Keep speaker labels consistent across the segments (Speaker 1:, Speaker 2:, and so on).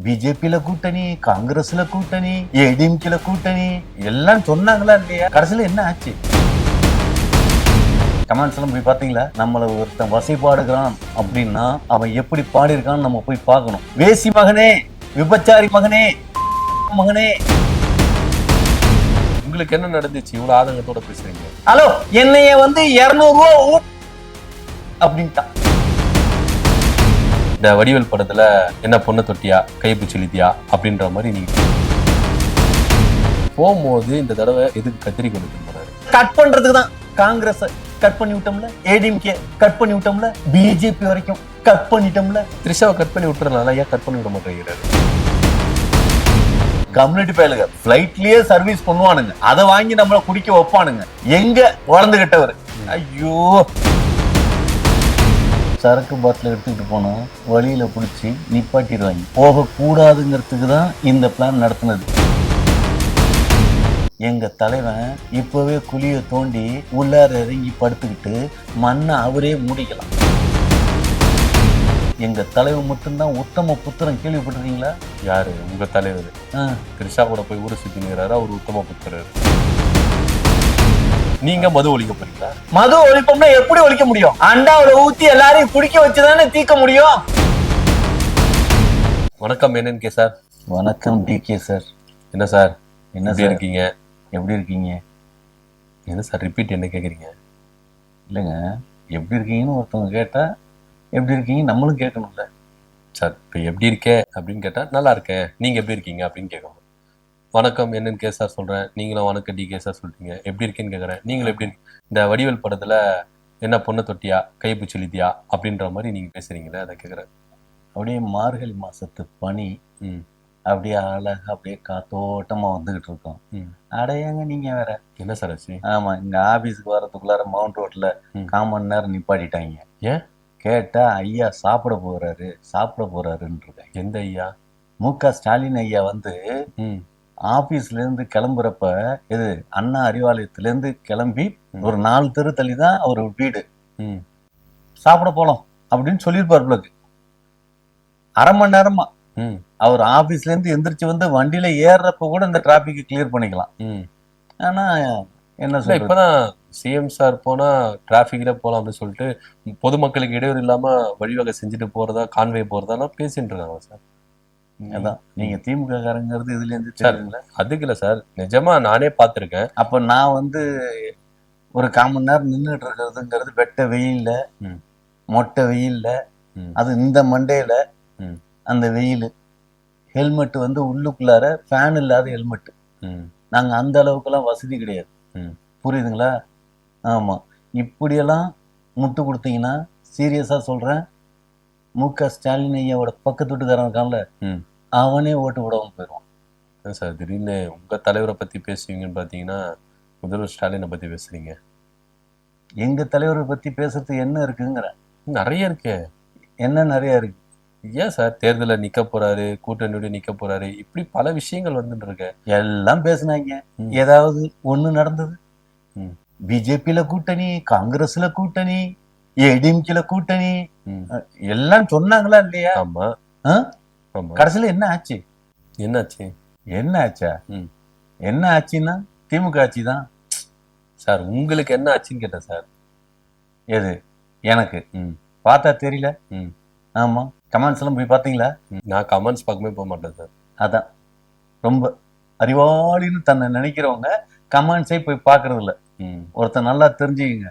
Speaker 1: பிஜேபியில கூட்டணி, காங்கிரஸ்ல கூட்டணி, ஏடிஎம்கேல கூட்டணி எல்லாம் சொன்னாங்களா இல்லையா? கடைசியில என்ன ஆச்சு? கமெண்ட்ஸ் எல்லாம் போய் பாத்தீங்களா? நம்மள ஒருத்தன் வசைபாடுகிறான் அப்படின்னா அவன் எப்படி பாடியிருக்கான்னு நம்ம போய் பார்க்கணும். வேசி மகனே, விபச்சாரி மகனே, மகனே.
Speaker 2: உங்களுக்கு என்ன நடந்துச்சு? இவ்வளவு ஆதங்கத்தோட பேசுறீங்க.
Speaker 1: ஹலோ, என்னைய வந்து 200 ரூபா அப்படின்ட்டான்.
Speaker 2: இந்த வடிவேல் படத்துல என்ன பொண்ணு தொட்டியா கைப்பு செலுத்தியா அப்படின்ற மாதிரி நீங்க போகும்போது இந்த தடவை எதுக்கு கத்திரி கொண்டு போறாரு?
Speaker 1: கட் பண்றதுக்கு தான். காங்கிரஸ் கட் பண்ணி விட்டோம்ல, ஏடிஎம்கே கட் பண்ணி விட்டோம்ல, பிஜேபி வரைக்கும் கட் பண்ணிட்டோம்ல.
Speaker 2: த்ரிஷாவை கட் பண்ணி விட்டுறதுனால ஏன் கட் பண்ணி விட மாட்டேங்கிறாரு?
Speaker 1: கம்யூனிட்டி பயலுங்க பிளைட்லயே சர்வீஸ் பண்ணுவானுங்க, அதை வாங்கி நம்மள குடிக்க வைப்பானுங்க. எங்க வளர்ந்துகிட்டவர்? ஐயோ, சரக்கு பாட்டில் எடுத்துக்கிட்டு போனா வழியில பிடிச்சி நிப்பாட்டிடுவாங்க. போக கூடாதுங்கிறதுக்கு தான் இந்த பிளான் நடத்துனது. எங்க தலைவன் இப்பவே குழிய தோண்டி உள்ளார இறங்கி படுத்துக்கிட்டு மண்ணை அவரே மூடிக்கலாம். எங்க தலைவன் மட்டும்தான் உத்தம புத்திரன். கேள்விப்பட்டிருக்கீங்களா?
Speaker 2: யாரு உங்க தலைவர்? த்ரிஷா கூட போய் ஊரை சுத்தி நிற்கிறாரு, அவர் உத்தம புத்திரர். நீங்க மது ஒழிக்க போறீங்களா?
Speaker 1: மது ஒழிப்போம்னா எப்படி ஒழிக்க முடியும்? அண்டாவுல ஊத்தி எல்லாரையும் குடிக்க வச்சுதானே தீர்க்க முடியும்.
Speaker 2: வணக்கம் என்னன்னு சார்.
Speaker 1: வணக்கம் டிகே சார்.
Speaker 2: என்ன சார்,
Speaker 1: என்ன
Speaker 2: எப்படி இருக்கீங்க?
Speaker 1: எப்படி இருக்கீங்க?
Speaker 2: என்ன சார் ரிப்பீட் என்ன கேக்குறீங்க?
Speaker 1: இல்லைங்க, எப்படி இருக்கீங்கன்னு ஒருத்தவங்க கேட்டா எப்படி இருக்கீங்க நம்மளும் கேட்கணும்ல
Speaker 2: சார். இப்போ எப்படி இருக்கே அப்படின்னு கேட்டா நல்லா இருக்கேன், நீங்க எப்படி இருக்கீங்க அப்படின்னு கேட்கணும். வணக்கம் என்னன்னு சார் சொல்றேன், நீங்களும் வணக்கம் டி சார் சொல்றீங்க. எப்படி இருக்கேன்னு கேட்கறேன், நீங்களும் எப்படி இருக்கு? இந்த வடிவேல் படத்துல என்ன பொண்ணு தொட்டியா கைப்பு செலுத்தியா அப்படின்ற மாதிரி நீங்க பேசுறீங்களே, அதை கேட்கறேன்.
Speaker 1: அப்படியே மார்கழி மாசத்து பனி அப்படியே அழகா அப்படியே காத்தோட்டமா வந்துகிட்டு இருக்கோம். அடையாங்க நீங்க வேற
Speaker 2: என்ன சார் ஆச்சு?
Speaker 1: ஆமா, இங்க ஆபீஸுக்கு வர்றதுக்குள்ளார மவுண்ட் ரோட்ல 1/4 மணி நேரம் நிப்பாட்டிட்டாங்க.
Speaker 2: ஏன்
Speaker 1: கேட்டா ஐயா சாப்பிட போறாருன்னு இருக்காங்க.
Speaker 2: எந்த ஐயா?
Speaker 1: மு.க. ஸ்டாலின் ஐயா வந்து ஆபீஸ்ல இருந்து கிளம்புறப்ப இது அண்ணா அறிவாலயத்துல இருந்து கிளம்பி ஒரு 4 தெரு தள்ளி தான் அவர் வீடு. சாப்பிட போலாம் அப்படின்னு சொல்லியிருப்பாரு. 1/2 மணி நேரமா அவர் ஆபீஸ்ல இருந்து எந்திரிச்சு வந்து வண்டியில ஏறுறப்ப கூட இந்த டிராபிக் கிளியர் பண்ணிக்கலாம். ஆனா என்ன சொல்ற,
Speaker 2: இப்பதான் சிஎம் சார் போனா டிராபிக்ல போலாம் அப்படின்னு சொல்லிட்டு பொதுமக்களுக்கு இடையூறு இல்லாம வழிவகை செஞ்சுட்டு போறதா, கான்வே போறதா பேசிட்டு இருக்காங்க சார்.
Speaker 1: அதான் நீங்க திமுக காரங்கிறது இதுல இருந்து தெரியுங்களா?
Speaker 2: அதுக்கு இல்ல சார், நிஜமா நானே பார்த்திருக்கேன்.
Speaker 1: அப்ப நான் வந்து ஒரு 1/4 மணி நேரம் நின்றுட்டு இருக்கிறதுங்கிறது வெட்ட வெயில்ல, மொட்டை வெயில்ல, அது இந்த மண்டேல அந்த வெயில், ஹெல்மெட் வந்து உள்ளுக்குள்ளார ஃபேன் இல்லாத ஹெல்மெட். நாங்க அந்த அளவுக்குலாம் வசதி கிடையாது. புரியுதுங்களா? ஆமா, இப்படியெல்லாம் முட்டு கொடுத்தீங்கன்னா சீரியஸா சொல்றேன், மு.க. ஸ்டாலின் ஐயாவோட பக்கத்து வீட்டுக்காரன் இருக்கான்ல, அவனே ஓட்டு விடாம போயிடுவான்.
Speaker 2: சார் திடீர்னு உங்க தலைவரை பத்தி பேசுவீங்கன்னு பாத்தீங்கன்னா முதல்வர் ஸ்டாலினை பத்தி பேசுறீங்க.
Speaker 1: எங்க தலைவரை பத்தி பேசுறதுக்கு என்ன இருக்குங்கிற?
Speaker 2: நிறைய இருக்கு.
Speaker 1: என்ன நிறைய இருக்கு?
Speaker 2: ஏன் சார் தேர்தல நிக்க போறாரு, கூட்டணியோட நிக்க போறாரு, இப்படி பல விஷயங்கள் வந்துட்டு இருக்கு.
Speaker 1: எல்லாம் பேசுனாங்க, ஏதாவது ஒண்ணு நடந்தது? பிஜேபியில கூட்டணி, காங்கிரஸ்ல கூட்டணி, ஏடிஎம்கேல கூட்டணி எல்லாம் சொன்னாங்களா இல்லையா?
Speaker 2: ஆமா.
Speaker 1: கடைசியில என்ன ஆச்சு?
Speaker 2: என்னாச்சு?
Speaker 1: என்ன ஆச்சா? என்ன ஆச்சுன்னா திமுக ஆட்சி தான்
Speaker 2: சார். உங்களுக்கு என்ன ஆச்சுன்னு கேட்டேன் சார்.
Speaker 1: எது எனக்கு பார்த்தா தெரியல. ஆமா, கமெண்ட்ஸ் எல்லாம் போய் பாத்தீங்களா?
Speaker 2: நான் கமெண்ட்ஸ் பார்க்கவே போக மாட்டேன் சார்.
Speaker 1: அதான் ரொம்ப அறிவாளின்னு தன்னை நினைக்கிறவங்க கமெண்ட்ஸே போய் பாக்குறது இல்ல. ஒருத்தன் நல்லா தெரிஞ்சுக்கங்க,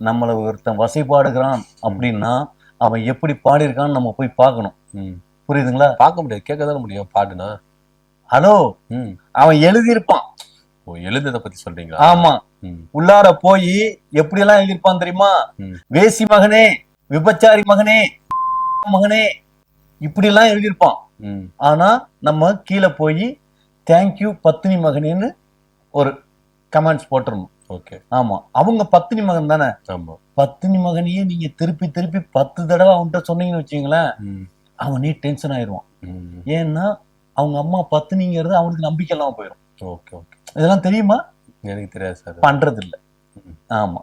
Speaker 1: நம்மள ஒருத்தன் வசைபாடுகிறான் அப்படின்னா அவன் எப்படி பாடியிருக்கான்னு நம்ம போய் பார்க்கணும். புரியுதுங்களா?
Speaker 2: பார்க்க முடியாது, கேட்க தானே முடியும். பாடுனா
Speaker 1: ஹலோ, அவன் எழுதியிருப்பான்.
Speaker 2: ஓ, எழுதுறத பத்தி சொல்றீங்களா?
Speaker 1: ஆமா, உள்ளார போய் எப்படி எல்லாம் எழுதியிருப்பான் தெரியுமா? வேசி மகனே, விபச்சாரி மகனே, மகனே, இப்படி எல்லாம் எழுதியிருப்பான். ஆனா நம்ம கீழே போய் தேங்க்யூ பத்தினி மகனேன்னு ஒரு கமெண்ட்ஸ் போட்டுருணும்.
Speaker 2: ஓகே.
Speaker 1: ஆமா, அவங்க பத்தினி மகன் தானே.
Speaker 2: ஆமா,
Speaker 1: பத்தினி மகனையே நீங்க திருப்பி திருப்பி 10 தடவை அவன்கிட்ட சொன்னீங்கன்னு வச்சுங்களேன், அவனே டென்ஷன் ஆயிடுவான். ஏன்னா அவங்க அம்மா பத்தினிங்கிறது அவனுக்கு நம்பிக்கை எல்லாம் போயிடும்.
Speaker 2: Okay okay.
Speaker 1: இதெல்லாம் தெரியுமா?
Speaker 2: எனக்கு தெரியாது சார்.
Speaker 1: பண்றது இல்ல. ஆமா,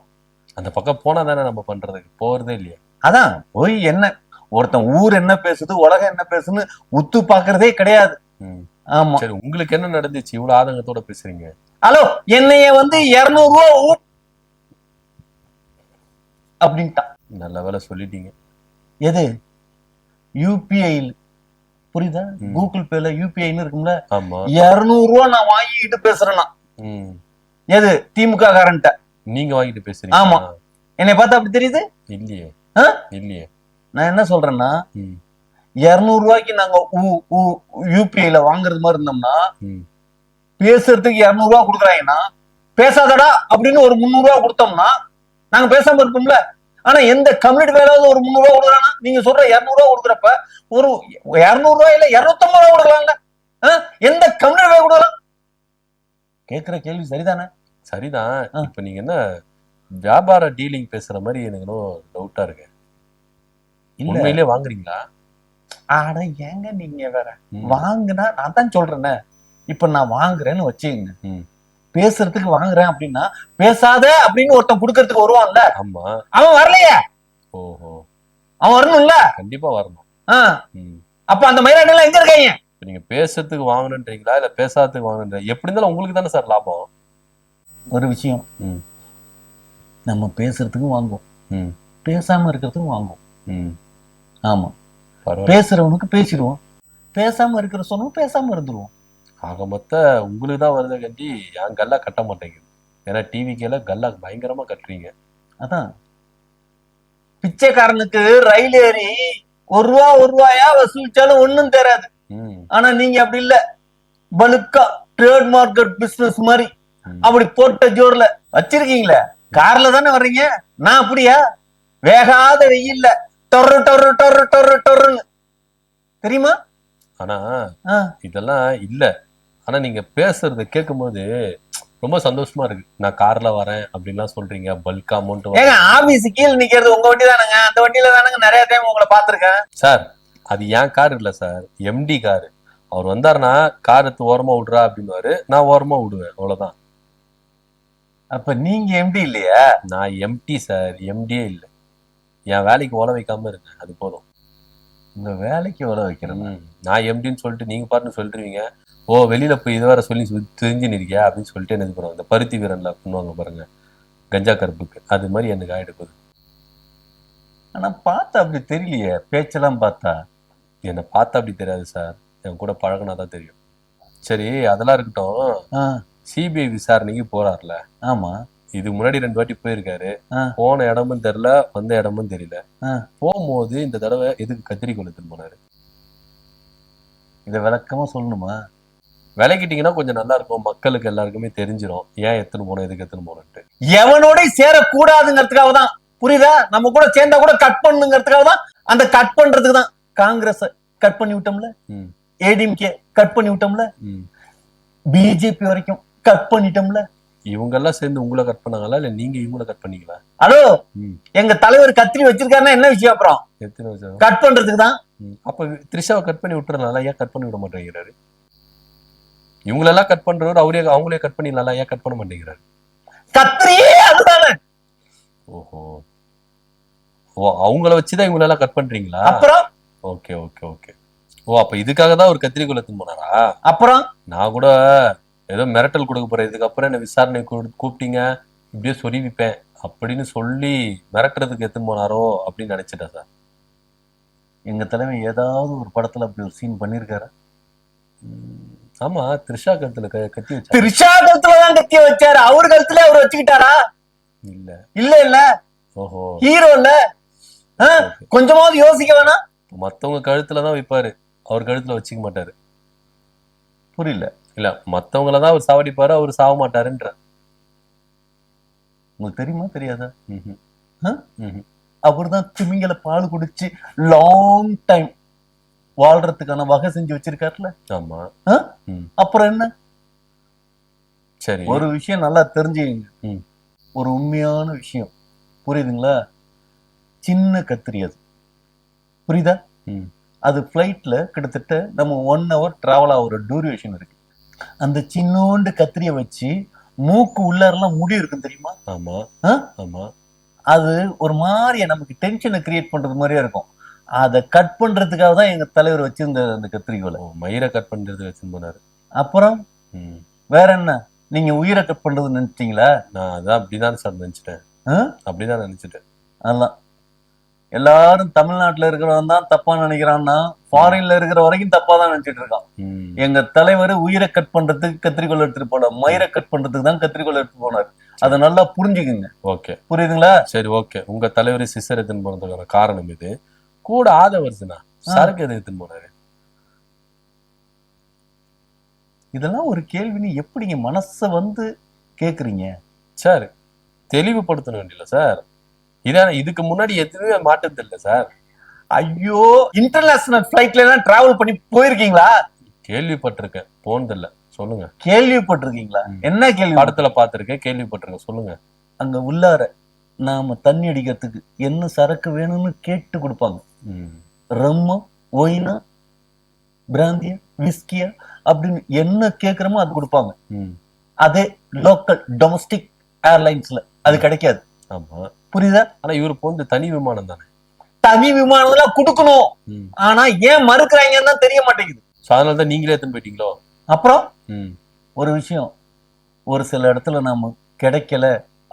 Speaker 2: அந்த பக்கம் போனா தானே நம்ம பண்றதுக்கு போறதே இல்லையா?
Speaker 1: அதான் போய் என்ன ஒருத்தன் ஊர் என்ன பேசுது உலகம் என்ன பேசுன்னு உத்து பாக்குறதே கிடையாது.
Speaker 2: ம்.
Speaker 1: ஆமா.
Speaker 2: சரி, உங்களுக்கு என்ன நடந்துச்சு இவ்வளவு ஆதங்கத்தோட பேசுறீங்க?
Speaker 1: ஹலோ, என்னைய வந்து 200 ரூபா அப்படின்ட்டான்.
Speaker 2: நல்ல வேலை சொல்லிட்டீங்க.
Speaker 1: எது? யூபிஐ. புரியுதா?
Speaker 2: ம்.
Speaker 1: கூகுள் பேல யூபிஐன்னு இருக்கும்ல.
Speaker 2: ஆமா.
Speaker 1: 200 ரூபா நான் வாங்கிட்டு பேசுறேன்னா.
Speaker 2: ம்.
Speaker 1: எது? திமுக காரன்ட்ட.
Speaker 2: நீங்க வாங்கிட்டு பேசுறீங்க?
Speaker 1: ஆமா. என்னை பார்த்தா அப்படி தெரியுது?
Speaker 2: இல்லையே.
Speaker 1: ஆ?
Speaker 2: இல்லையே.
Speaker 1: நான் என்ன சொல்றேன்னா,
Speaker 2: ம்.
Speaker 1: 200 ரூபாய்க்கு நாங்க யூபிஐல வாங்குறது மாதிரி இருந்தோம்னா,
Speaker 2: ம்.
Speaker 1: பேசுறதுக்கு 200 ரூபா கொடுக்குறாங்கன்னா, பேசாதடா அப்படின்னு ஒரு 300 ரூபா கொடுத்தோம்னா நாங்க பேசாம இருப்போம்ல. ஆனா எந்த கம்யூனிட்டி வேலையாவது ஒரு 300 ரூபா கொடுக்குறானா? நீங்க சொல்ற 200 ரூபா கொடுக்குறப்ப ஒரு 200 ரூபாய் இல்ல 250 ரூபா கொடுக்கலாம்ல. எந்த கம்யூனிட்டி வேலை கொடுக்கலாம்? கேட்கிற கேள்வி சரிதானே?
Speaker 2: சரிதான். இப்ப நீங்க என்ன வியாபார டீலிங் பேசுற மாதிரி எனக்கு இன்னும் டவுட்டா இருக்கு. உண்மையிலே வாங்குறீங்களா?
Speaker 1: ஆனா ஏங்க நீங்க வேற வாங்குனா, நான் தான் சொல்றேனே, இப்ப நான் வாங்குறேன்னு வச்சுக்கங்க, பேசுறதுக்கு வாங்குறேன் அப்படின்னா, பேசாத அப்படின்னு ஒருத்தன் குடுக்கறதுக்கு வருவான்ல.
Speaker 2: ஆமா.
Speaker 1: அவன் வரலையே.
Speaker 2: ஓஹோ.
Speaker 1: அவன் வரணும்ல.
Speaker 2: கண்டிப்பா வரணும்.
Speaker 1: அப்ப அந்த மயிலாடுல எங்க இருக்காங்க?
Speaker 2: நீங்க பேசுறதுக்கு வாங்கணுன்றீங்களா இல்ல பேசாததுக்கு வாங்கணுன்ற? எப்படி இருந்தாலும் உங்களுக்கு தானே சார் லாபம். ஒரு விஷயம், நம்ம பேசுறதுக்கும் வாங்குவோம், பேசாம இருக்கிறதுக்கும் வாங்குவோம். ஆமா. பேசுறவனுக்கு பேசிடுவோம், பேசாம இருக்கிற சொன்னோம் பேசாம இருந்துருவோம். ஆக மொத்த உங்களுக்கு தான் வருத கண்டி என் கல்லா கட்ட மாட்டேங்குது. ஏன்னா டிவிக்கெல்லாம் கல்லா பயங்கரமா கட்டுறீங்க. அதான் பிச்சைக்காரனுக்கு ரயில் ஏறி ஒரு ரூபாயா வசூலிச்சாலும் ஒண்ணும் தெரியாது. ஆனா நீங்க அப்படி இல்ல, பலுக்கா ட்ரேட் மார்க்கெட் பிசினஸ் மாதிரி அப்படி போட்ட ஜோர்ல வச்சிருக்கீங்களே. கார்ல தானே வர்றீங்க, நான் அப்படியா? வேகாத வெயில்ல டொரு டொரு டொரு டொரு டொருன்னு தெரியுமா? ஆனா இதெல்லாம் இல்ல. ஆனா நீங்க பேசுறத கேட்கும் போது ரொம்ப சந்தோஷமா இருக்கு. நான் கார்ல வரேன் அப்படின்லாம் சொல்றீங்க, பல்க் அமௌண்ட். ஏங்க ஆபீஸ் கீழ நிக்கிறது உங்க வண்டி தானுங்க, அந்த வண்டியில தானுங்க நிறைய டைம் உங்களை பாத்துருக்கேன். சார் அது ஏன் கார் இல்ல சார், எம்டி காரு. அவர் வந்தாருன்னா கார் எடுத்து ஓரமா விடுறா அப்படின்னுவாரு, நான் ஓரமா விடுவேன், அவ்வளவுதான். அப்ப நீங்க எம்டி இல்லையா? நான் எம்டி சார், எம்டியே இல்ல. என் வேலைக்கு ஓல வைக்காம இருக்கு, அது போதும். உங்க வேலைக்கு ஓல வைக்கிறேன் நான் எம்டின்னு சொல்லிட்டு நீங்க பாட்டுன்னு சொல்லிருவீங்க. ஓ வெளியில போய் இது வேற சொல்லி தெரிஞ்சு நிற்கியா அப்படின்னு சொல்லிட்டு எனக்கு போறோம். இந்த பருத்தி வீரன்ல பண்ணுவாங்க பாருங்க, கஞ்சா கருப்புக்கு, அது மாதிரி எனக்கு ஆயிடுக்குது. ஆனா பார்த்தா அப்படி தெரியலையே, பேச்செல்லாம் பார்த்தா. என்னை பார்த்தா அப்படி தெரியாது சார், என் கூட பழகினாதான் தெரியும். சரி அதெல்லாம் இருக்கட்டும். சிபிஐ விசாரணைக்கு போறாருல. ஆமா. இது முன்னாடி 2 வாட்டி போயிருக்காரு. போன இடமும் தெரியல, வந்த இடமும் தெரியல. போகும்போது இந்த தடவை எதுக்கு கத்திரிக்கோள் எடுத்துட்டு போனாரு? இதை விளக்கமா சொல்லணுமா? விளக்கிட்டீங்கன்னா கொஞ்சம் நல்லா இருக்கும், மக்களுக்கு எல்லாருக்குமே தெரிஞ்சிடும் ஏன் எத்தனை போனோம், எதுக்கு எத்தனை போனோம்ட்டு. எவனோட சேரக்கூடாதுங்கிறதுக்காக தான், புரியுதா? நம்ம கூட சேர்ந்தா கூட கட் பண்ணுங்கிறதுக்காக தான், அந்த கட் பண்றதுக்கு தான் காங்கிரஸ் கட் பண்ணி விட்டோம்ல, ஏடிஎம்கே கட் பண்ணி விட்டோம்ல, பிஜேபி வரைக்கும் கட் பண்ணிட்டோம்ல. இவங்க எல்லாம் சேர்ந்து உங்களை கட் பண்ணாங்களா இல்ல நீங்க இவங்களை கட் பண்ணீங்களா? ஹலோ, எங்க தலைவர் கத்திரி வச்சிருக்காருன்னா என்ன விஷயம்? அப்புறம் எத்தனை விஷயம் கட் பண்றதுக்கு தான். அப்ப த்ரிஷாவை கட் பண்ணி விட்டுறலாம், ஏன் கட் பண்ணி விட மாட்டேங்கிறாரு? இவங்களெல்லாம் கட் பண்றவர் அவங்களே கட் பண்ணிடலாம், ஏன் கட் பண்ண மாட்டேங்கிறாரு? கத்திரியே அதுதானே. ஓஹோ, ஓ அவங்கள வச்சுதான் இவங்களெல்லாம் கட் பண்றீங்களா? அப்புறம் ஓகே ஓகே ஓகே. ஓ அப்ப இதுக்காக தான் ஒரு கத்திரிக்கோள் எடுத்துன்னு போனாரா? அப்புறம் நான் கூட ஏதோ மிரட்டல் கொடுக்க போறேன், இதுக்கப்புறம் என்ன விசாரணை கூப்பிட்டீங்க இப்படியே சொருவிப்பேன் அப்படின்னு சொல்லி மிரட்டுறதுக்கு எடுத்துன்னு போனாரோ அப்படின்னு நினைச்சிட்டேன் சார். எங்க தலைமை ஏதாவது ஒரு படத்துல அப்படி ஒரு சீன் பண்ணிருக்காரு? ஆமா, த்ரிஷா கழுத்துல கத்தி வச்சாரு. த்ரிஷா கழுத்துலதான் கத்தி வச்சாரு, அவரு கழுத்துல அவர் வச்சுக்கிட்டாரா? இல்ல இல்ல இல்ல. ஓஹோ, ஹீரோ இல்ல, கொஞ்சமாவது யோசிக்க வேணாம். மத்தவங்க கழுத்துலதான் வைப்பாரு, அவர் கழுத்துல வச்சுக்க மாட்டாரு. புரியல. இல்ல மத்தவங்களதான் அவர் சாவடிப்பாரு, அவர் சாவ மாட்டாருன்ற. உங்களுக்கு தெரியுமா தெரியாதா? அவர்தான் திமிங்கல பால் குடிச்சு லாங் டைம் வாழ்றதுக்கான வகை செஞ்சு வச்சிருக்காருல. ஆமா. அப்புறம் என்ன? சரி, ஒரு விஷயம் நல்லா தெரிஞ்சுங்க, ஒரு உண்மையான விஷயம், புரியுதுங்களா? சின்ன கத்திரி அது, புரியுதா? அது பிளைட்ல கிட்டத்தட்ட நம்ம 1 hour டிராவல் ஆகிற டியூரேஷன் இருக்கு. அந்த சின்னோண்டு கத்திரிய வச்சு மூக்கு உள்ளாரெல்லாம் முடி இருக்கும் தெரியுமா? ஆமா ஆமா. அது ஒரு மாதிரியா நமக்கு டென்ஷனை கிரியேட் பண்றது மாதிரியா இருக்கும்.
Speaker 1: அதை கட் பண்றதுக்காக தான் எங்க தலைவர் வச்சிருந்த அந்த கத்திரிக்கோலை.
Speaker 2: மயிரை கட் பண்றது வச்சுன்னு போனாரு.
Speaker 1: அப்புறம்
Speaker 2: ம்.
Speaker 1: வேற என்ன, நீங்க உயிரை கட் பண்றது நினைச்சிட்டீங்களா?
Speaker 2: நான் அதான் அப்படிதான் சார் நினைச்சிட்டேன். அப்படிதான் நினைச்சிட்டேன்.
Speaker 1: அதெல்லாம் எல்லாரும் தமிழ்நாட்டுல இருக்கிறவன் தான் தப்பா நினைக்கிறான்னா, ஃபாரின்ல இருக்கிற வரைக்கும் தப்பா தான் நினைச்சிட்டு இருக்கான். எங்க தலைவர் உயிரை கட் பண்றதுக்கு கத்திரிக்கோல் எடுத்துட்டு போல, மயிரை கட் பண்றதுக்கு தான் கத்திரிக்கோல் எடுத்து போனார். அதை நல்லா புரிஞ்சுக்குங்க.
Speaker 2: ஓகே,
Speaker 1: புரியுதுங்களா?
Speaker 2: சரி, ஓகே. உங்க தலைவர் சிஸ்டர் எடுத்துன்னு போனதுக்கான காரணம் இது. கூட ஆதவர்ஜுனா சரக்கு எது எடுத்துன்னு போனாரு?
Speaker 1: இதெல்லாம் ஒரு கேள்வின்னு எப்படிங்க மனச வந்து கேக்குறீங்க
Speaker 2: சார்? தெளிவுபடுத்தணும் வேண்டியல சார். இதான இதுக்கு முன்னாடி எதுவுமே மாட்டது இல்லை சார்.
Speaker 1: ஐயோ, இன்டர்நேஷனல் பிளைட்ல எல்லாம் டிராவல் பண்ணி போயிருக்கீங்களா?
Speaker 2: கேள்விப்பட்டிருக்கேன், போனதில்ல. சொல்லுங்க.
Speaker 1: கேள்விப்பட்டிருக்கீங்களா? என்ன கேள்வி?
Speaker 2: படத்துல பாத்திருக்கேன், கேள்விப்பட்டிருக்கேன். சொல்லுங்க.
Speaker 1: அங்க உள்ளார நாம தண்ணி அடிக்கிறதுக்கு என்ன சரக்கு வேணும்னு கேட்டு கொடுப்பாங்க. ரம்மு, ஒயினா, பிராந்தியா, விஸ்கியா அப்படின்னு என்ன கேக்குறோமோ அது கொடுப்பாங்க. அதே லோக்கல் டொமஸ்டிக் ஏர்லைன்ஸ்ல அது கிடைக்காது.
Speaker 2: ஆமா,
Speaker 1: புரியுதா?
Speaker 2: ஆனா இவரு போந்து தனி விமானம் தானே.
Speaker 1: தனி விமானம் கொடுக்கணும், ஆனா ஏன் மறுக்கிறாங்கன்னு தான் தெரிய மாட்டேங்குது.
Speaker 2: அதனாலதான் நீங்களே எடுத்துன்னு போயிட்டீங்களோ?
Speaker 1: அப்புறம் ஒரு விஷயம், ஒரு சில இடத்துல நாம கிடைக்கல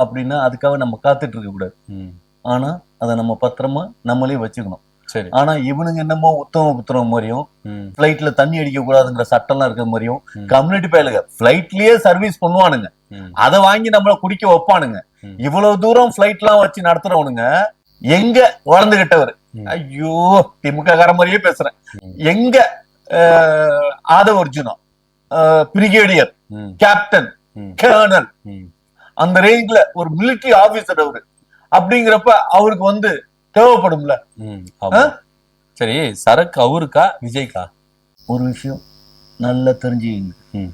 Speaker 1: அப்படின்னா அதுக்காக நம்ம காத்துட்டு இருக்க கூடாது. ஆனா அதை நம்ம பத்திரமா நம்மளே வச்சுக்கணும்.
Speaker 2: சரி.
Speaker 1: ஆனா இவனுங்க என்னமோ உத்தம புத்திரம் மாதிரியும், பிளைட்ல தண்ணி அடிக்க கூடாதுங்கிற சட்டம் எல்லாம் இருக்கிற மாதிரியும், கம்யூனிட்டி பயலுங்க பிளைட்லயே சர்வீஸ் பண்ணுவானுங்க, அதை வாங்கி நம்மள குடிக்க வைப்பானுங்க. இவ்வளவு தூரம் பிளைட் எல்லாம் வச்சு நடத்துறவனுங்க எங்க வளர்ந்துகிட்டவர்? ஐயோ, திமுக கார மாதிரியே பேசுறேன். எங்க ஆதவர்ஜுனா பிரிகேடியர், கேப்டன், கர்னல், அந்த ரேஞ்ச்ல ஒரு மிலிட்டரி ஆபீசர் அவரு. அப்படிங்கிறப்ப அவருக்கு வந்து தேவைப்படும்ல.
Speaker 2: சரி, சரக்கு அவருக்கா விஜய்க்கா?
Speaker 1: ஒரு விஷயம் நல்லா தெரிஞ்சுக்கிங்க,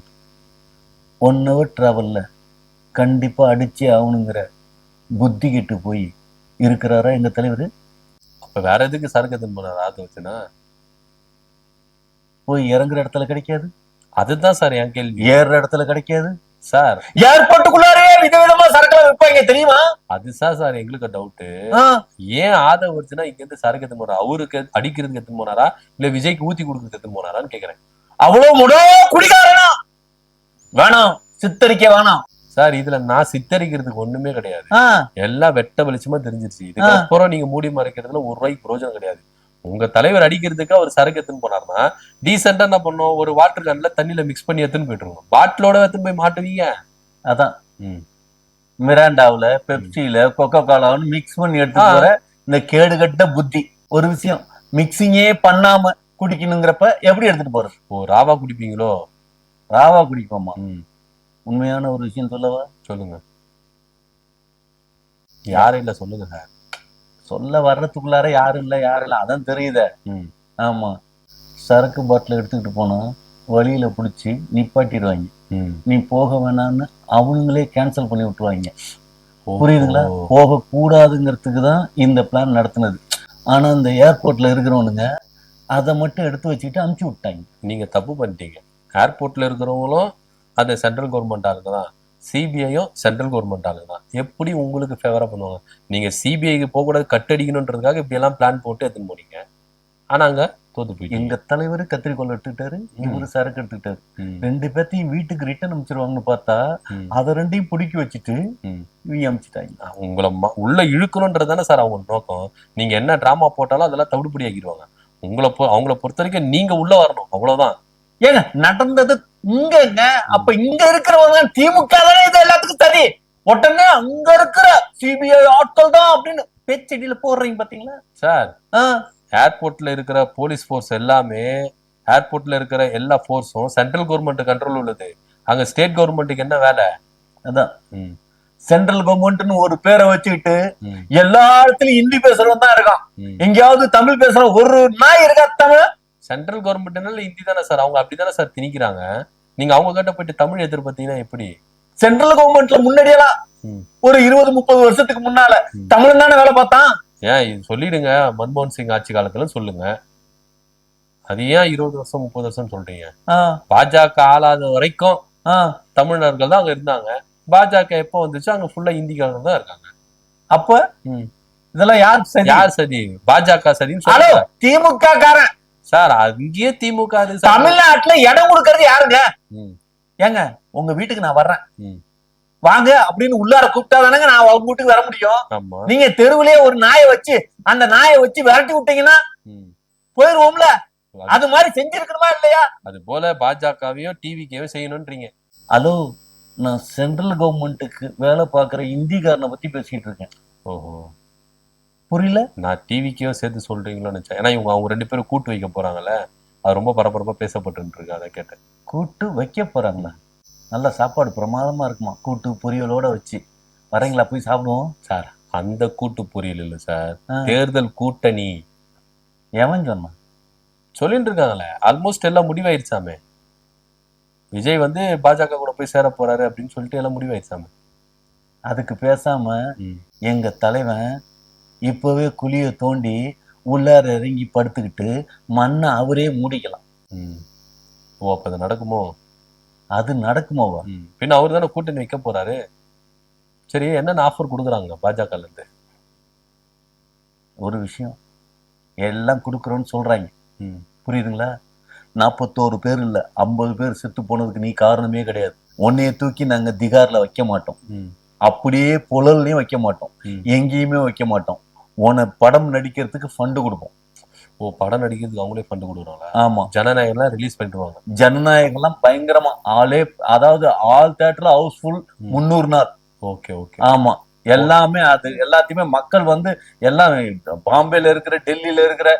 Speaker 1: 1 hour டிராவல்ல கண்டிப்பா அடிச்சே ஆகணுங்கிற புத்தி கெட்டு போய் இருக்கிறாரா எங்க தலைவர்?
Speaker 2: அப்ப வேற எதுக்கு சரக்கு எடுத்துன்னு போனாரா? அது வச்சுனா
Speaker 1: போய் இறங்குற இடத்துல கிடைக்காது.
Speaker 2: அதுதான் சார் என் கேள்வி.
Speaker 1: ஏறுற இடத்துல கிடைக்காது
Speaker 2: சார்.
Speaker 1: ஏர்போர்ட்டுக்குள்ளாரே விதவிதமா சரக்குலாம் விற்பாங்க தெரியுமா?
Speaker 2: அதுதான் சார் எங்களுக்கு டவுட். ஏன் ஆதவர்ஜுனா இங்க இருந்து சரக்கு எடுத்து போனாரா? அவருக்கு அடிக்கிறதுக்கு எடுத்து போனாரா, இல்ல விஜய்க்கு ஊத்தி கொடுக்கறதுக்கு எடுத்து போனாரான்னு கேக்குறேன்.
Speaker 1: அவ்வளவு முடோ குடிகாரனா? வேணாம், சித்தரிக்க வேணாம்
Speaker 2: சார். இதுல நான் சித்தரிக்கிறதுக்கு ஒண்ணுமே கிடையாது. எல்லாம் வெட்ட வெளிச்சமா தெரிஞ்சிருச்சு. இதுக்கப்புறம் நீங்க மூடி மறைக்கிறதுல ஒரு ரூபாய்க்கு பிரயோஜனம் கிடையாது. உங்க தலைவர் அடிக்கிறதுக்கு அவர் சரக்கு எடுத்துன்னு போனார்னா டீசெண்டா என்ன பண்ணும், ஒரு வாட்டர் கேன்ல தண்ணியில மிக்ஸ் பண்ணி எடுத்துன்னு போயிட்டுருவோம். பாட்டிலோட எடுத்துன்னு போய் மாட்டுவீங்க. அதான்
Speaker 1: மிராண்டாவுல, பெப்சில, கொக்கோ கோலான்னு மிக்ஸ் பண்ணி எடுத்து போற இந்த கேடுகட்ட புத்தி. ஒரு விஷயம், மிக்சிங்கே பண்ணாம குடிக்கணுங்கிறப்ப எப்படி எடுத்துட்டு போறது?
Speaker 2: ஓ, ராவா குடிப்பீங்களோ?
Speaker 1: ராவா குடிப்போமா? உண்மையான ஒரு விஷயம் சொல்லவா?
Speaker 2: சொல்லுங்க. யாரும் இல்ல, சொல்லுங்க சார்.
Speaker 1: சொல்ல வர்றதுக்குள்ளார யாரும் இல்ல யாரும் இல்ல அதான் தெரியுத. ஆமா, சரக்கு பாட்டில் எடுத்துக்கிட்டு போனா வழியில பிடிச்சி நிப்பாட்டிடுவாங்க. நீ போக வேணாம்னு அவனுங்களே கேன்சல் பண்ணி விட்டுருவாங்க. புரியுதுங்களா? போக கூடாதுங்கிறதுக்கு தான் இந்த பிளான் நடத்துனது. ஆனா இந்த ஏர்போர்ட்ல இருக்கிறவனுங்க அதை மட்டும் எடுத்து வச்சுக்கிட்டு அனுப்பிச்சு விட்டாங்க.
Speaker 2: நீங்க தப்பு பண்ணிட்டீங்க. ஏர்போர்ட்ல இருக்கிறவங்களும் அது சென்ட்ரல் கவர்மெண்ட் ஆளுதான், சிபிஐயும் சென்ட்ரல் கவர்மெண்ட் ஆளுதான். எப்படி உங்களுக்கு ஃபேவரா பண்ணுவாங்க? நீங்க சிபிஐக்கு போக கூடாது, கட்டடிக்கணும்ன்றதுக்காக இப்படி எல்லாம் பிளான் போட்டு எடுத்துன்னு போனீங்க. ஆனா அங்க தோத்து போய்
Speaker 1: எங்க தலைவர் கத்திரிக்கோள் எடுத்துக்கிட்டாரு, இவரு சரக்கு எடுத்துக்கிட்டாரு. 2 பேர்த்தையும் வீட்டுக்கு ரிட்டர்ன் அனுப்பிச்சிருவாங்கன்னு பார்த்தா அதை 2ஐயும் பிடிக்கி வச்சுட்டு இவங்க அனுப்பிச்சிட்டாங்க.
Speaker 2: உங்களை உள்ள இழுக்கணும்ன்றதானே சார் அவங்க நோக்கம். நீங்க என்ன டிராமா போட்டாலும் அதெல்லாம் தவிடுபடி ஆக்கிடுவாங்க. அவங்கள பொறுத்த வரைக்கும் நீங்க உள்ள வரணும், அவ்வளவுதான்.
Speaker 1: ஏங்க நடந்தது இங்க. அப்ப இங்க இருக்கிறவங்க திமுக தானே இது எல்லாத்துக்கும் சரி, உடனே அங்க இருக்கிற சிபிஐ ஆட்கள் தான் அப்படின்னு பேச்சடியில போடுறீங்க பாத்தீங்களா
Speaker 2: சார்? ஏர்போர்ட்ல இருக்கிற போலீஸ் போர்ஸ் எல்லாமே, ஏர்போர்ட்ல இருக்கிற எல்லா போர்ஸும் சென்ட்ரல் கவர்மெண்ட் கண்ட்ரோல் உள்ளது. அங்க ஸ்டேட் கவர்மெண்ட்டுக்கு என்ன வேலை? அதான் சென்ட்ரல் கவர்மெண்ட்னு ஒரு பேரை வச்சுக்கிட்டு எல்லா இடத்துலயும் ஹிந்தி பேசுறவன் தான் இருக்கான். எங்கேயாவது தமிழ் பேசுற ஒரு நாய் இருக்கா? தமிழ் சென்ட்ரல் கவர்மெண்ட்னால ஹிந்தி தானே சார், அவங்க அப்படித்தானே சார் திணிக்கிறாங்க. நீங்க அவங்க கிட்ட போயிட்டு தமிழ் எதிர்பார்த்தீங்கன்னா எப்படி? சென்ட்ரல் கவர்மெண்ட்ல முன்னாடியெல்லாம் ஒரு 20-30 வருஷத்துக்கு முன்னால தமிழ் தானே வேலை பார்த்தான். ஏன் இது சொல்லிடுங்க, மன்மோகன் சிங் ஆட்சி காலத்துல சொல்லுங்க. அது ஏன் 20 வருஷம் 30 வருஷம் சொல்றீங்க? பாஜக ஆளாத வரைக்கும் தமிழர்கள் தான் அங்க இருந்தாங்க. பாஜக எப்ப வந்துச்சு அங்க ஃபுல்லா ஹிந்திக்காரங்க தான் இருக்காங்க. அப்ப
Speaker 1: இதெல்லாம் யார் சரி?
Speaker 2: யார் சரி? பாஜக சரின்னு
Speaker 1: ஹலோ,
Speaker 2: சொல்லுங்க
Speaker 1: திமுக காரன்
Speaker 2: சார். அங்கேயே திமுக அது சார்.
Speaker 1: தமிழ்நாட்டுல இடம் கொடுக்கறது யாருங்க?
Speaker 2: ம்,
Speaker 1: ஏங்க உங்க வீட்டுக்கு நான் வர்றேன்,
Speaker 2: ம்.
Speaker 1: வாங்க அப்படின்னு உள்ளார கூப்பிட்டாதானங்க நான் உங்க வீட்டுக்கு வர முடியும்.
Speaker 2: ஆமா.
Speaker 1: நீங்க தெருவுலயே ஒரு நாயை வச்சு அந்த நாயை வச்சு விரட்டி விட்டீங்கன்னா
Speaker 2: ம்.
Speaker 1: போயிருவோம்ல. அது மாதிரி செஞ்சிருக்கணுமா இல்லையா?
Speaker 2: அது போல பாஜகவையும் டிவிக்கையும் செய்யணும்ன்றீங்க.
Speaker 1: ஹலோ, நான் சென்ட்ரல் கவர்மெண்ட்டுக்கு வேலை பார்க்குற இந்திக்காரனை பத்தி பேசிட்டு இருக்கேன்.
Speaker 2: ஓஹோ,
Speaker 1: புரியல?
Speaker 2: நான் டிவிக்கையும் சேர்த்து சொல்றீங்களோன்னு நினைச்சேன். ஏன்னா அவங்க 2 பேரும் கூட்டு வைக்க போறாங்கல்ல, அது ரொம்ப பரபரப்பா பேசப்பட்டு இருக்கு. அதை கேட்டேன்.
Speaker 1: கூட்டு வைக்க போறாங்களா? நல்ல சாப்பாடு பிரமாதமா இருக்குமா, கூட்டு பொரியலோட வச்சு. வரீங்களா, போய் சாப்பிடுவோம்?
Speaker 2: சார், அந்த கூட்டு பொரியல் இல்ல சார்,
Speaker 1: ஆ.
Speaker 2: தேர்தல் கூட்டணி.
Speaker 1: எவன் சொன்னான்?
Speaker 2: சொல்லிட்டு இருக்காங்களே, ஆல்மோஸ்ட் எல்லாம் முடிவாயிருச்சாமே. விஜய் வந்து பாஜக கூட போய் சேர போறாரு அப்படின்னு சொல்லிட்டு எல்லாம் முடிவாயிருச்சாமே.
Speaker 1: அதுக்கு பேசாம
Speaker 2: ம்.
Speaker 1: எங்க தலைவன் இப்பவே குழிய தோண்டி உள்ளார இறங்கி படுத்துக்கிட்டு மண்ணை அவரே மூடிக்கலாம்.
Speaker 2: ம். ஓ, அப்ப அது நடக்குமோ?
Speaker 1: அது நடக்குமாவா?
Speaker 2: பின்ன அவர் தானே கூட்டணி வைக்க போறாரு. சரி, என்னென்ன ஆஃபர் கொடுக்குறாங்க பாஜகல இருந்து?
Speaker 1: ஒரு விஷயம், எல்லாம் கொடுக்குறோன்னு சொல்றாங்க.
Speaker 2: ம்.
Speaker 1: புரியுதுங்களா? 41 பேர் இல்ல, 50 பேர் செத்து போனதுக்கு நீ காரணமே கிடையாது. உன்னைய தூக்கி நாங்க திகார்ல வைக்க மாட்டோம்,
Speaker 2: ம்.
Speaker 1: அப்படியே புழல்லையும் வைக்க மாட்டோம்,
Speaker 2: ம்.
Speaker 1: எங்கேயுமே வைக்க மாட்டோம். உன படம் நடிக்கிறதுக்கு ஃபண்டு கொடுப்போம்.
Speaker 2: ஓ, படம் நடிக்கிறதுக்கு அவங்களே ஃபண்டு கொடுக்குறாங்களா?
Speaker 1: ஆமா,
Speaker 2: ஜனநாயகம்லாம் ரிலீஸ் பண்ணிடுவாங்க.
Speaker 1: ஜனநாயகம்லாம் பயங்கரமா ஆளே, அதாவது ஆல் தியேட்டர்ல ஹவுஸ்ஃபுல் 300 நாள்.
Speaker 2: Okay, okay.
Speaker 1: ஆமா, எல்லாமே அது எல்லாத்தையுமே மக்கள் வந்து எல்லாம் பாம்பேல இருக்கிற, டெல்லியில இருக்கிற,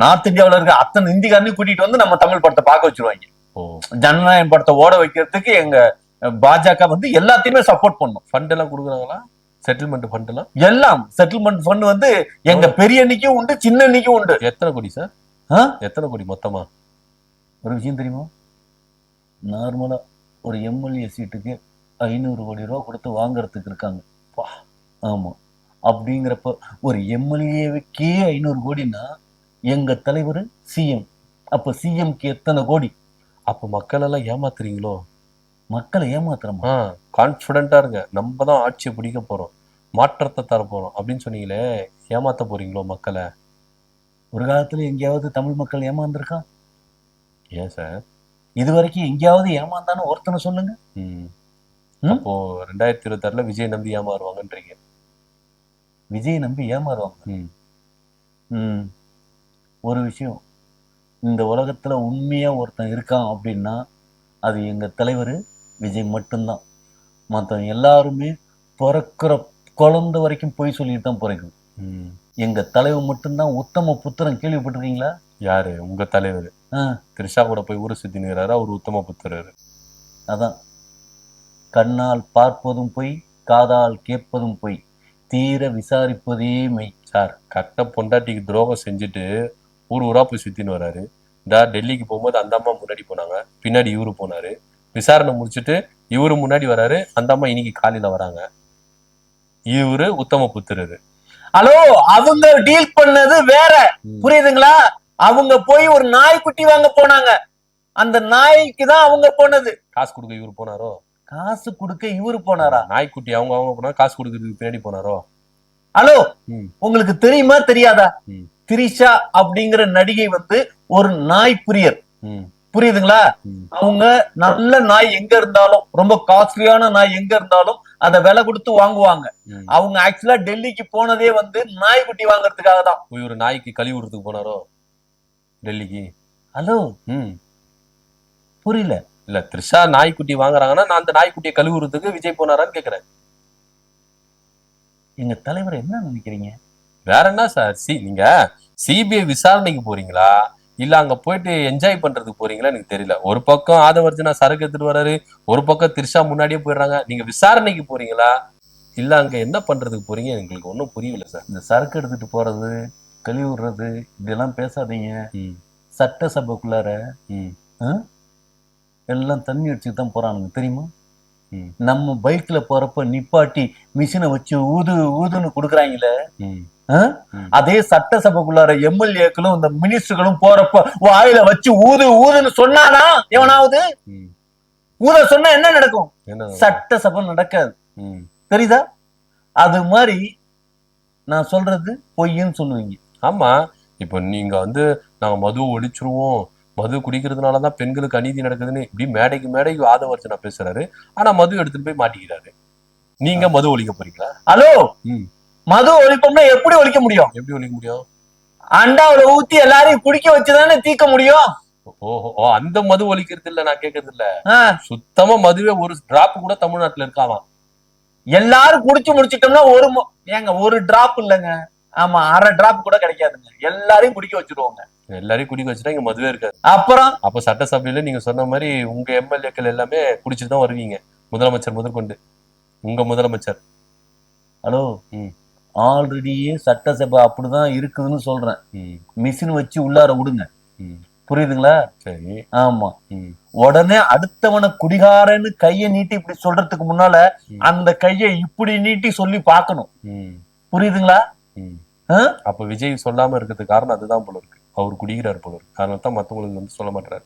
Speaker 1: நார்த் இந்தியாவுல இருக்கிற அத்தனை இந்திக்காரனையும் கூட்டிட்டு வந்து நம்ம தமிழ் படத்தை பார்க்க வச்சிருவாங்க.
Speaker 2: ஓ,
Speaker 1: ஜனநாயகம் படத்தை ஓட வைக்கிறதுக்கு எங்க பாஜக வந்து எல்லாத்தையுமே சப்போர்ட் பண்ணும்.
Speaker 2: ஃபண்ட் எல்லாம் கொடுக்குறாங்களா? செட்டில்மெண்ட் ஃபண்ட் எல்லாம்?
Speaker 1: எல்லாம் செட்டில்மெண்ட் ஃபண்ட் வந்து எங்க பெரிய அன்னைக்கும் உண்டு, சின்ன அன்னைக்கும் உண்டு.
Speaker 2: எத்தனை கோடி சார்?
Speaker 1: ஆ?
Speaker 2: எத்தனை கோடி மொத்தமா?
Speaker 1: ஒரு விஷயம் தெரியுமா? நார்மலா ஒரு எம்எல்ஏ சீட்டுக்கு 500 கோடி ரூபா கொடுத்து வாங்குறதுக்கு இருக்காங்க. ஆமா, அப்படிங்கிறப்ப ஒரு எம்எல்ஏவுக்கே 500 கோடின்னா எங்க தலைவர் சிஎம், அப்ப சிஎம்க்கு எத்தனை கோடி?
Speaker 2: அப்ப மக்கள் எல்லாம் ஏமாத்துறீங்களோ?
Speaker 1: மக்களை ஏமாத்துறோமா?
Speaker 2: கான்பிடண்டா இருங்க, நம்ம தான் ஆட்சியை பிடிக்க போறோம், மாற்றத்தை தர போறோம் அப்படின்னு சொன்னீங்களே, ஏமாத்த போறீங்களோ மக்களை?
Speaker 1: ஒரு காலத்துல எங்கேயாவது தமிழ் மக்கள் ஏமாந்துருக்கான்?
Speaker 2: ஏன் சார்?
Speaker 1: இது வரைக்கும் எங்கேயாவது ஏமாந்தான்னு ஒருத்தனை சொல்லுங்க.
Speaker 2: அப்போ 2026 விஜய் நம்பி ஏமாறுவாங்கன்றீங்க?
Speaker 1: விஜய் நம்பி ஏமாறுவாங்க. ஒரு விஷயம், இந்த உலகத்துல உண்மையா ஒருத்தன் இருக்கான் அப்படின்னா அது எங்க தலைவர் விஜய் மட்டும்தான். மற்றவங்க எல்லாருமே பிறக்கிற குழந்தை வரைக்கும் போய் சொல்லிட்டு தான் பிறகுது. எங்க தலைவர் மட்டும்தான் உத்தம புத்திரன். கேள்விப்பட்டிருக்கீங்களா?
Speaker 2: யாரு உங்க தலைவர்? திரிஷா கூட போய் ஊரை சுத்தி நிற்கிறாரு, அவர் உத்தம புத்திரர்.
Speaker 1: அதான், கண்ணால் பார்ப்பதும் பொய், காதால் கேட்பதும் பொய், தீர விசாரிப்பதே மெய்.
Speaker 2: சார், கட்ட பொண்டாட்டிக்கு துரோகம் செஞ்சுட்டு ஊர் ஊரா போய் சுத்தின்னு வராரு. டெல்லிக்கு போகும்போது அந்த அம்மா முன்னாடி போனாங்க, பின்னாடி இவரு போனாரு. விசாரணை முடிச்சுட்டு இவரு முன்னாடி வராரு, அந்த அம்மா இன்னைக்கு காலையில வராங்க. இவரு உத்தம புத்திரரு.
Speaker 1: ஹலோ, அவங்க டீல் பண்ணது வேற, புரியுதுங்களா? அவங்க போய் ஒரு நாய்க்குட்டி வாங்க போனாங்க, அந்த நாய்க்கு தான் அவங்க போனது.
Speaker 2: காசு கொடுக்க இவரு போனாரோ?
Speaker 1: காசு கொடுக்க இவரு போனாரா?
Speaker 2: நாய்க்குட்டி அவங்க போனா காசு கொடுக்கறதுக்கு பின்னாடி போனாரோ?
Speaker 1: ஹலோ, உங்களுக்கு தெரியுமா தெரியாதா? திரிஷா அப்படிங்கிற நடிகை வந்து ஒரு நாய் பிரியர், புரியுதுங்களா? அவங்க நல்ல நாய் எங்க இருந்தாலும், ரொம்ப காஸ்ட்லியான நாய் எங்க இருந்தாலும் அதை விலை கொடுத்து வாங்குவாங்க. அவங்க ஆக்சுவலா டெல்லிக்கு போனதே வந்து நாய்க்குட்டி வாங்குறதுக்காக தான்.
Speaker 2: ஒரு நாய்க்கு கழிவுறதுக்கு போனாரோ டெல்லிக்கு?
Speaker 1: ஹலோ, புரியல.
Speaker 2: இல்ல, த்ரிஷா நாய்க்குட்டி வாங்குறாங்கன்னா நான் அந்த நாய்க்குட்டியை கழுவுறதுக்கு விஜய் போனாரான்னு கேக்குறேன்.
Speaker 1: எங்க தலைவர் என்ன நினைக்கிறீங்க?
Speaker 2: வேற என்ன சார்? நீங்க சிபிஐ விசாரணைக்கு போறீங்களா இல்ல அங்க போயிட்டு என்ஜாய் பண்றதுக்கு போறீங்களா எனக்கு தெரியல. ஒரு பக்கம் ஆதவர்ஜனா சரக்கு எடுத்துட்டு வராரு, ஒரு பக்கம் திரிஷா முன்னாடியே போயிடுறாங்க. நீங்க விசாரணைக்கு போறீங்களா இல்ல அங்க என்ன பண்றதுக்கு போறீங்க எங்களுக்கு ஒன்றும் புரியல சார்.
Speaker 1: இந்த சரக்கு எடுத்துட்டு போறது, கழிவுறது, இதெல்லாம் பேசாதீங்க. சட்டசபைக்குள்ளார எல்லாம் தண்ணி அடிச்சுட்டு தான் போறானுங்க, தெரியுமா? நம்ம பைக்ல போறப்ப நிப்பாட்டி மிஷினை வச்சு ஊது ஊதுன்னு கொடுக்குறாங்களே, அதே சட்டசபைக்குள்ளார எம்எல்ஏக்களும் இந்த மினிஸ்டர்களும் போறப்ப வாயில வச்சு ஊது ஊதுன்னு சொன்னானா எவனாவது? ஊத சொன்னா என்ன நடக்கும்? சட்டசபை நடக்காது, தெரியுதா? அது மாதிரி நான் சொல்றது பொய்ன்னு சொல்லுவீங்க.
Speaker 2: ஆமா, இப்போ நீங்க வந்து நாங்க மது ஒழிச்சிருவோம், மது குடிக்கிறதுனாலதான் பெண்களுக்கு அநீதி நடக்குதுன்னு இப்படி மேடைக்கு மேடைக்கு ஆதவர்ஜனா பேசுறாரு. ஆனா மது எடுத்துட்டு போய் மாட்டிக்கிறாரு. நீங்க மது ஒழிக்க போறீங்களா?
Speaker 1: ஹலோ,
Speaker 2: ம்.
Speaker 1: மது ஒழிப்போம்னா எப்படி ஒழிக்க முடியும்?
Speaker 2: எப்படி ஒழிக்க முடியும்?
Speaker 1: அண்டாவுல ஊத்தி எல்லாரையும் குடிக்க வச்சுதானே தீர்க்க முடியும்.
Speaker 2: ஓஹோ, அந்த மது ஒழிக்கிறது இல்ல நான் கேக்குறது இல்ல.
Speaker 1: ஆ,
Speaker 2: சுத்தமா மதுவே ஒரு டிராப் கூட தமிழ்நாட்டுல இருக்காவாம்.
Speaker 1: எல்லாரும் குடிச்சு முடிச்சிட்டோம்னா ஏங்க ஒரு டிராப் இல்லைங்க, ஆமா அரை டிராப் கூட கிடைக்காதுங்க, எல்லாரையும் குடிக்க வச்சிருவாங்க.
Speaker 2: எல்லாரையும் குடிக்க வச்சுட்டா இங்க மதுவே இருக்காது.
Speaker 1: அப்புறம்
Speaker 2: அப்ப சட்டசபையில நீங்க சொன்ன மாதிரி உங்க எம்எல்ஏக்கள் எல்லாமே குடிச்சுட்டு தான் வருவீங்க, முதலமைச்சர் முதற்கொண்டு. உங்க முதலமைச்சர்.
Speaker 1: ஹலோ,
Speaker 2: ம்.
Speaker 1: ஆல்ரெடியே சட்டசபை அப்படிதான் இருக்குதுன்னு சொல்றேன்.
Speaker 2: ம்.
Speaker 1: மிஷின் வச்சு உள்ளார விடுங்க.
Speaker 2: ம்.
Speaker 1: புரியுதுங்களா?
Speaker 2: சரி.
Speaker 1: ஆமா.
Speaker 2: ம்.
Speaker 1: உடனே அடுத்தவனை குடிகாரன்னு கையை நீட்டி இப்படி சொல்றதுக்கு முன்னால
Speaker 2: ம்.
Speaker 1: அந்த கையை இப்படி நீட்டி சொல்லி பார்க்கணும்.
Speaker 2: ம்.
Speaker 1: புரியுதுங்களா?
Speaker 2: ம்.
Speaker 1: ஆ?
Speaker 2: அப்ப விஜய் சொல்லாம இருக்கிறதுக்கு காரணம் அதுதான் போல இருக்கு. அவர் குடிக்கிறார் போல இருக்கு. அதனால தான் மத்தவங்களுக்கு வந்து சொல்ல மாட்டாரு.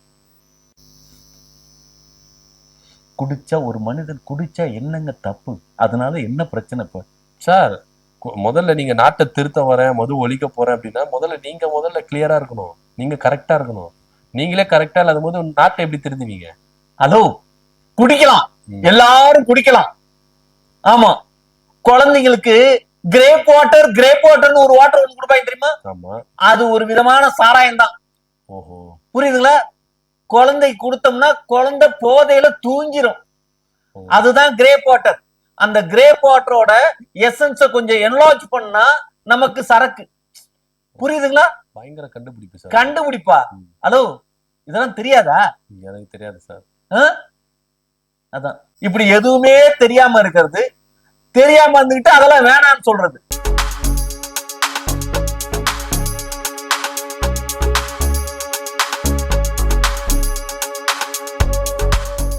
Speaker 1: குடிச்சா ஒரு மனிதன் குடிச்சா என்னங்க தப்பு? அதனால என்ன பிரச்சனை இப்ப?
Speaker 2: சார், முதல்ல நீங்க நாட்டை திருத்த வரேன், மது ஒழிக்க போறேன் அப்படின்னா முதல்ல கிளியரா இருக்கணும். நீங்க கரெக்டா இருக்கணும். நீங்களே கரெக்டா இல்லாத போது நாட்டை எப்படி திருத்துவீங்க?
Speaker 1: ஹலோ, குடிக்கலாம்,
Speaker 2: ம்.
Speaker 1: எல்லாரும் குடிக்கலாம். ஆமா, குழந்தைங்களுக்கு கிரேப் வாட்டர்னு ஒரு வாட்டர் ஒன்று கொடுப்பாங்க தெரியுமா?
Speaker 2: ஆமா.
Speaker 1: அது ஒரு விதமான சாராயம் தான்.
Speaker 2: ஓஹோ.
Speaker 1: புரியுதுங்களா? குழந்தை கொடுத்தோம்னா குழந்தை போதையில தூங்கிரும்.
Speaker 2: ஓ.
Speaker 1: அதுதான் கிரேப் வாட்டர். அந்த கிரேப் வாட்டரோட எசன்ஸ கொஞ்சம் என்லார்ஜ் பண்ணா நமக்கு சரக்கு. புரியுதுங்களா?
Speaker 2: பயங்கர கண்டுபிடிப்பு சார்.
Speaker 1: கண்டுபிடிப்பா?
Speaker 2: ம்.
Speaker 1: ஹலோ, இதெல்லாம் தெரியாதா?
Speaker 2: எனக்கு தெரியாது சார்.
Speaker 1: அதான் இப்படி எதுவுமே தெரியாம இருக்கிறது, தெரியாம இருந்துகிட்டு அதெல்லாம் வேணாம்னு சொல்றது.